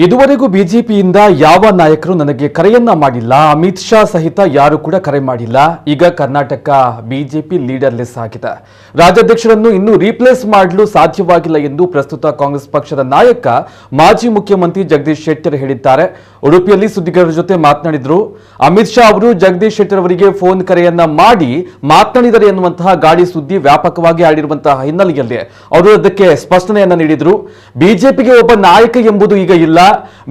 ಇದುವರೆಗೂ ಬಿಜೆಪಿಯಿಂದ ಯಾವ ನಾಯಕರು ನನಗೆ ಕರೆಯನ್ನ ಮಾಡಿಲ್ಲ. ಅಮಿತ್ ಶಾ ಸಹಿತ ಯಾರು ಕೂಡ ಕರೆ ಮಾಡಿಲ್ಲ. ಈಗ ಕರ್ನಾಟಕ ಬಿಜೆಪಿ ಲೀಡರ್ಲೆಸ್ ಆಗಿದೆ. ರಾಜ್ಯಾಧ್ಯಕ್ಷರನ್ನು ಇನ್ನೂ ರೀಪ್ಲೇಸ್ ಮಾಡಲು ಸಾಧ್ಯವಾಗಿಲ್ಲ ಎಂದು ಪ್ರಸ್ತುತ ಕಾಂಗ್ರೆಸ್ ಪಕ್ಷದ ನಾಯಕ ಮಾಜಿ ಮುಖ್ಯಮಂತ್ರಿ ಜಗದೀಶ್ ಶೆಟ್ಟರ್ ಹೇಳಿದ್ದಾರೆ. ಉಡುಪಿಯಲ್ಲಿ ಸುದ್ದಿಗಾರರ ಜೊತೆ ಮಾತನಾಡಿದರು. ಅಮಿತ್ ಶಾ ಅವರು ಜಗದೀಶ್ ಶೆಟ್ಟರ್ ಅವರಿಗೆ ಫೋನ್ ಕರೆಯನ್ನ ಮಾಡಿ ಮಾತನಾಡಿದರೆ ಎನ್ನುವಂತಹ ಗಾಳಿ ಸುದ್ದಿ ವ್ಯಾಪಕವಾಗಿ ಆಡಿರುವಂತಹ ಹಿನ್ನೆಲೆಯಲ್ಲಿ ಅವರು ಅದಕ್ಕೆ ಸ್ಪಷ್ಟನೆಯನ್ನ ನೀಡಿದರು. ಬಿಜೆಪಿಗೆ ಒಬ್ಬ ನಾಯಕ ಎಂಬುದು ಈಗ ಇಲ್ಲ.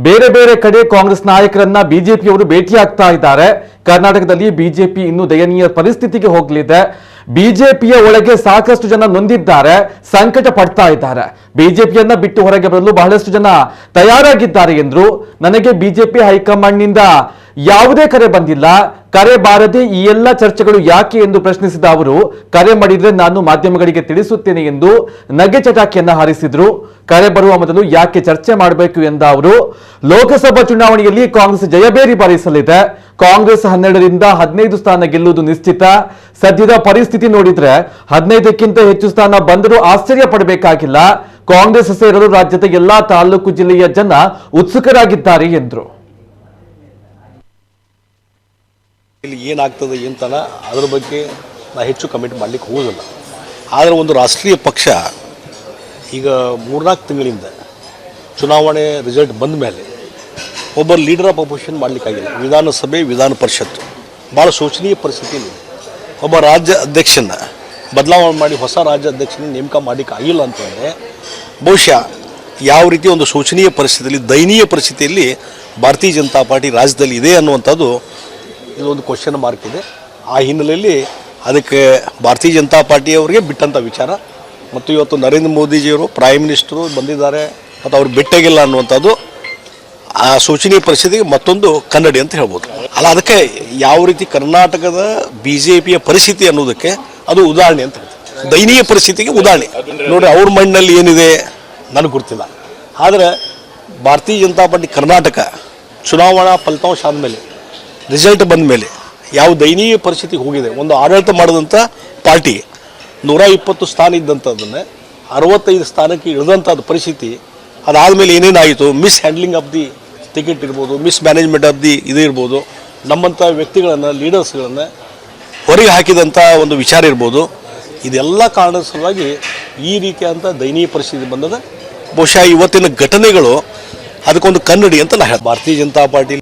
ಬೇರೆ ಬೇರೆ ಕಡೆ ಕಾಂಗ್ರೆಸ್ ನಾಯಕರನ್ನ ಬಿಜೆಪಿಯವರು ಭೇಟಿಯಾಗ್ತಾ ಇದ್ದಾರೆ. ಕರ್ನಾಟಕದಲ್ಲಿ ಬಿಜೆಪಿ ಇನ್ನು ದಯನೀಯ ಪರಿಸ್ಥಿತಿಗೆ ಹೋಗಲಿದೆ. ಬಿಜೆಪಿಯ ಒಳಗೆ ಸಾಕಷ್ಟು ಜನ ನೊಂದಿದ್ದಾರೆ, ಸಂಕಟ ಪಡ್ತಾ ಇದ್ದಾರೆ. ಬಿಜೆಪಿಯನ್ನ ಬಿಟ್ಟು ಹೊರಗೆ ಬರಲು ಬಹಳಷ್ಟು ಜನ ತಯಾರಾಗಿದ್ದಾರೆ ಎಂದ್ರು. ನನಗೆ ಬಿಜೆಪಿ ಹೈಕಮಾಂಡ್ ನಿಂದ ಯಾವುದೇ ಕರೆ ಬಂದಿಲ್ಲ. ಕರೆ ಬಾರದೆ ಈ ಎಲ್ಲ ಚರ್ಚೆಗಳು ಯಾಕೆ ಎಂದು ಪ್ರಶ್ನಿಸಿದ ಅವರು, ಕರೆ ಮಾಡಿದ್ರೆ ನಾನು ಮಾಧ್ಯಮಗಳಿಗೆ ತಿಳಿಸುತ್ತೇನೆ ಎಂದು ನಗೆ ಚಟಾಕಿಯನ್ನ ಹಾರಿಸಿದ್ರು. ಕರೆ ಬರುವ ಮೊದಲು ಯಾಕೆ ಚರ್ಚೆ ಮಾಡಬೇಕು ಎಂದ ಅವರು, ಲೋಕಸಭಾ ಚುನಾವಣೆಯಲ್ಲಿ ಕಾಂಗ್ರೆಸ್ ಜಯಬೇರಿ ಬಾರಿಸಲಿದೆ. ಕಾಂಗ್ರೆಸ್ 12ರಿಂದ 15 ಸ್ಥಾನ ಗೆಲ್ಲುವುದು ನಿಶ್ಚಿತ. ಸದ್ಯದ ಪರಿಸ್ಥಿತಿ ನೋಡಿದ್ರೆ 15ಕ್ಕಿಂತ ಹೆಚ್ಚು ಸ್ಥಾನ ಬಂದರೂ ಆಶ್ಚರ್ಯ ಪಡಬೇಕಾಗಿಲ್ಲ. ಕಾಂಗ್ರೆಸ್ ಸೇರಲು ರಾಜ್ಯದ ಎಲ್ಲಾ ತಾಲೂಕು ಜಿಲ್ಲೆಯ ಜನ ಉತ್ಸುಕರಾಗಿದ್ದಾರೆ ಎಂದರು. ಇಲ್ಲಿ ಏನಾಗ್ತದೆ ಅಂತನ ಅದರ ಬಗ್ಗೆ ನಾ ಹೆಚ್ಚು ಕಮೆಂಟ್ ಮಾಡಲಿಕ್ಕೆ ಹೋಗೋದಿಲ್ಲ. ಆದರೆ ಒಂದು ರಾಷ್ಟ್ರೀಯ ಪಕ್ಷ ಈಗ 3-4 ತಿಂಗಳಿಂದ ಚುನಾವಣೆ ರಿಸಲ್ಟ್ ಬಂದ ಮೇಲೆ ಒಬ್ಬ ಲೀಡರ್ ಆಫ್ ಅಪೋಸಿಷನ್ ಮಾಡಲಿಕ್ಕಾಗಿಲ್ಲ. ವಿಧಾನಸಭೆ, ವಿಧಾನ ಪರಿಷತ್ತು ಭಾಳ ಶೋಚನೀಯ ಪರಿಸ್ಥಿತಿಯಲ್ಲಿ ಒಬ್ಬ ರಾಜ್ಯ ಅಧ್ಯಕ್ಷನ ಬದಲಾವಣೆ ಮಾಡಿ ಹೊಸ ರಾಜ್ಯ ಅಧ್ಯಕ್ಷನ ನೇಮಕ ಮಾಡಲಿಕ್ಕೆ ಆಗಿಲ್ಲ ಅಂತಂದರೆ ಬಹುಶಃ ಯಾವ ರೀತಿ ಒಂದು ಶೋಚನೀಯ ಪರಿಸ್ಥಿತಿಯಲ್ಲಿ, ದಯನೀಯ ಪರಿಸ್ಥಿತಿಯಲ್ಲಿ ಭಾರತೀಯ ಜನತಾ ಪಾರ್ಟಿ ರಾಜ್ಯದಲ್ಲಿ ಇದೆ ಅನ್ನುವಂಥದ್ದು ಇದೊಂದು ಕ್ವಶನ್ ಮಾರ್ಕ್ ಇದೆ. ಆ ಹಿನ್ನೆಲೆಯಲ್ಲಿ ಅದಕ್ಕೆ ಭಾರತೀಯ ಜನತಾ ಪಾರ್ಟಿಯವರಿಗೆ ಬಿಟ್ಟಂಥ ವಿಚಾರ. ಮತ್ತು ಇವತ್ತು ನರೇಂದ್ರ ಮೋದಿಜಿಯವರು ಪ್ರೈಮ್ ಮಿನಿಸ್ಟರು ಬಂದಿದ್ದಾರೆ ಮತ್ತು ಅವ್ರು ಬಿಟ್ಟಾಗಿಲ್ಲ ಅನ್ನುವಂಥದ್ದು ಆ ಶೋಚನೀಯ ಪರಿಸ್ಥಿತಿಗೆ ಮತ್ತೊಂದು ಕನ್ನಡಿ ಅಂತ ಹೇಳ್ಬೋದು. ಅಲ್ಲ, ಅದಕ್ಕೆ ಯಾವ ರೀತಿ ಕರ್ನಾಟಕದ BJPಯ ಪರಿಸ್ಥಿತಿ ಅನ್ನೋದಕ್ಕೆ ಅದು ಉದಾಹರಣೆ ಅಂತ ಹೇಳ್ತಾರೆ. ದಯನೀಯ ಪರಿಸ್ಥಿತಿಗೆ ಉದಾಹರಣೆ ನೋಡಿರಿ. ಅವ್ರ ಮಣ್ಣಲ್ಲಿ ಏನಿದೆ ನನಗೆ ಗೊತ್ತಿಲ್ಲ. ಆದರೆ ಭಾರತೀಯ ಜನತಾ ಪಾರ್ಟಿ ಕರ್ನಾಟಕ ಚುನಾವಣಾ ಫಲಿತಾಂಶ ಆದಮೇಲೆ, ರಿಸಲ್ಟ್ ಬಂದ ಮೇಲೆ ಯಾವ ದಯನೀಯ ಪರಿಸ್ಥಿತಿಗೆ ಹೋಗಿದೆ. ಒಂದು ಆಡಳಿತ ಮಾಡಿದಂಥ ಪಾರ್ಟಿ 120 ಸ್ಥಾನ ಇದ್ದಂಥದ್ದನ್ನು 65 ಸ್ಥಾನಕ್ಕೆ ಇಳಿದಂಥದ್ದು ಪರಿಸ್ಥಿತಿ. ಅದಾದಮೇಲೆ ಏನೇನಾಯಿತು, mishandling of the ticket ಇರ್ಬೋದು, ಮಿಸ್ ಮ್ಯಾನೇಜ್ಮೆಂಟ್ ಆಫ್ ದಿ ಇದು ಇರ್ಬೋದು, ನಮ್ಮಂಥ ವ್ಯಕ್ತಿಗಳನ್ನು, ಲೀಡರ್ಸ್ಗಳನ್ನು ಹೊರಗೆ ಹಾಕಿದಂಥ ಒಂದು ವಿಚಾರ ಇರ್ಬೋದು. ಇದೆಲ್ಲ ಕಾರಣದ ಸಲುವಾಗಿ ಈ ರೀತಿಯಾದಂಥ ದಯನೀಯ ಪರಿಸ್ಥಿತಿ ಬಂದದ. ಬಹುಶಃ ಇವತ್ತಿನ ಘಟನೆಗಳು ಅದಕ್ಕೊಂದು ಕನ್ನಡಿ ಅಂತ ನಾ ಹೇಳ್ತೀನಿ. ಭಾರತೀಯ ಜನತಾ ಪಾರ್ಟಿ